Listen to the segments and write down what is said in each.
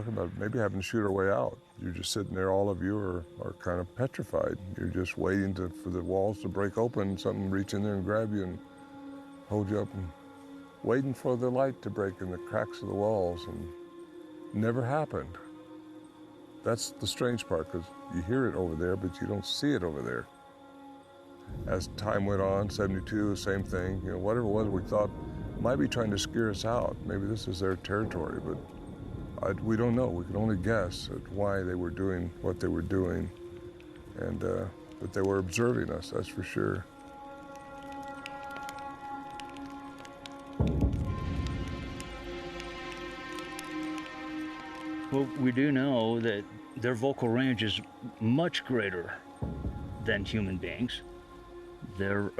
talking about maybe having to shoot our way out. You're just sitting there, all of you are kind of petrified. You're just waiting for the walls to break open, something reach in there and grab you and hold you up, and waiting for the light to break in the cracks of the walls, and never happened. That's the strange part, because you hear it over there, but you don't see it over there. As time went on, 72, same thing, you know, whatever it was we thought might be trying to scare us out. Maybe this is their territory, but we don't know. We can only guess at why they were doing what they were doing. And, but they were observing us, that's for sure. Well, we do know that their vocal range is much greater than human beings. Their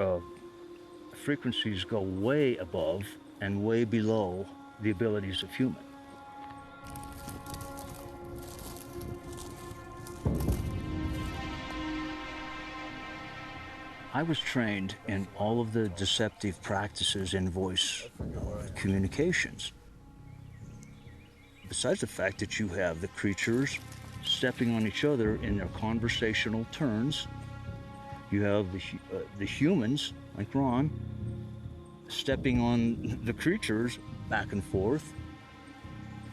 frequencies go way above and way below the abilities of human. I was trained in all of the deceptive practices in voice communications. Besides the fact that you have the creatures stepping on each other in their conversational turns, you have the humans, like Ron, stepping on the creatures back and forth,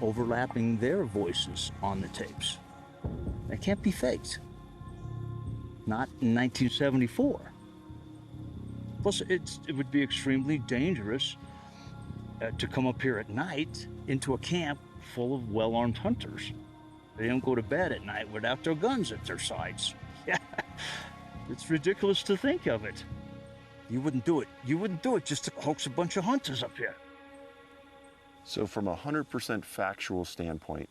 overlapping their voices on the tapes. That can't be faked. Not in 1974. Plus, it would be extremely dangerous to come up here at night into a camp full of well-armed hunters. They don't go to bed at night without their guns at their sides. Yeah, it's ridiculous to think of it. You wouldn't do it. You wouldn't do it just to coax a bunch of hunters up here. So from a 100% factual standpoint,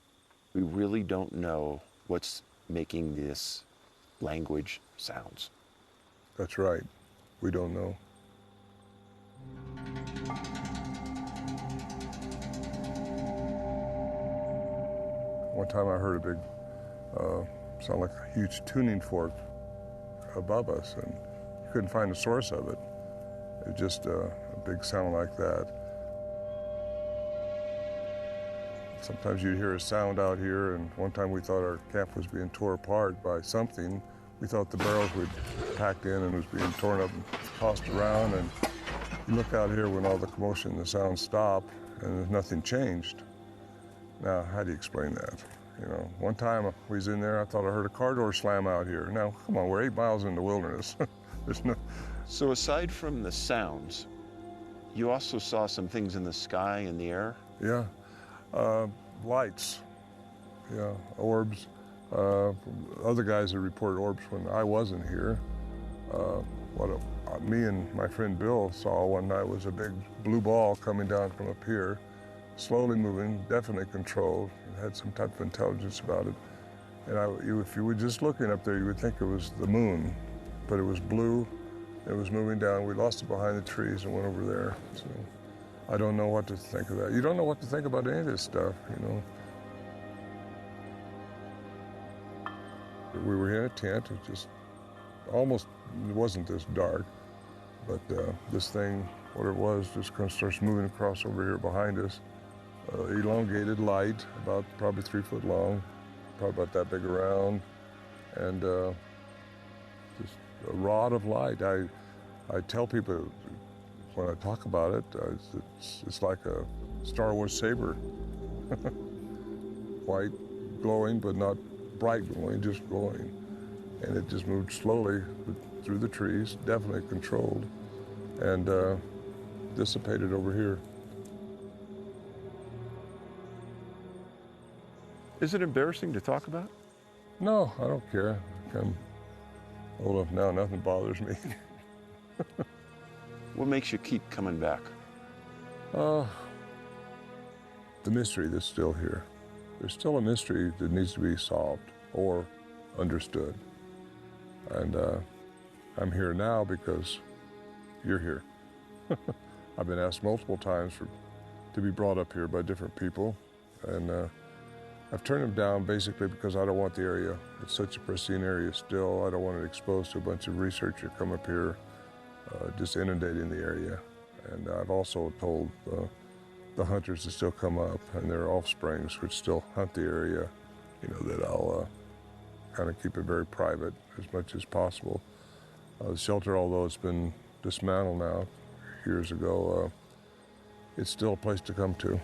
we really don't know what's making this language sounds. That's right. We don't know. One time I heard a big, sound like a huge tuning fork above us, and you couldn't find the source of it. It was just a big sound like that. Sometimes you'd hear a sound out here, and one time we thought our camp was being torn apart by something. We thought the barrels we'd packed in and was being torn up and tossed around, and you look out here when all the commotion and the sound stopped, and there's nothing changed. Now, how do you explain that? You know, one time we was in there, I thought I heard a car door slam out here. Now, come on, we're 8 miles in the wilderness. There's no... So aside from the sounds, you also saw some things in the sky and the air? Yeah, lights, yeah, orbs. Other guys that reported orbs when I wasn't here. Me and my friend Bill saw one night was a big blue ball coming down from up here, slowly moving, definitely controlled, and had some type of intelligence about it. And if you were just looking up there, you would think it was the moon, but it was blue, it was moving down. We lost it behind the trees and went over there. So I don't know what to think of that. You don't know what to think about any of this stuff, you know. We were in a tent, it just almost, it wasn't this dark, but this thing, what it was, just kind of starts moving across over here behind us. Elongated light, about probably 3 foot long, probably about that big around, and just a rod of light. I tell people when I talk about it, it's like a Star Wars saber. White, glowing, but not bright glowing, just glowing. And it just moved slowly through the trees, definitely controlled, and dissipated over here. Is it embarrassing to talk about? No, I don't care. I'm old enough now, nothing bothers me. What makes you keep coming back? The mystery that's still here. There's still a mystery that needs to be solved or understood. And I'm here now because you're here. I've been asked multiple times to be brought up here by different people, and I've turned them down basically because I don't want the area. It's such a pristine area still. I don't want it exposed to a bunch of researchers come up here just inundating the area. And I've also told the hunters that still come up and their offsprings, which still hunt the area, you know, that I'll kind of keep it very private as much as possible. The shelter, although it's been dismantled now years ago, it's still a place to come to.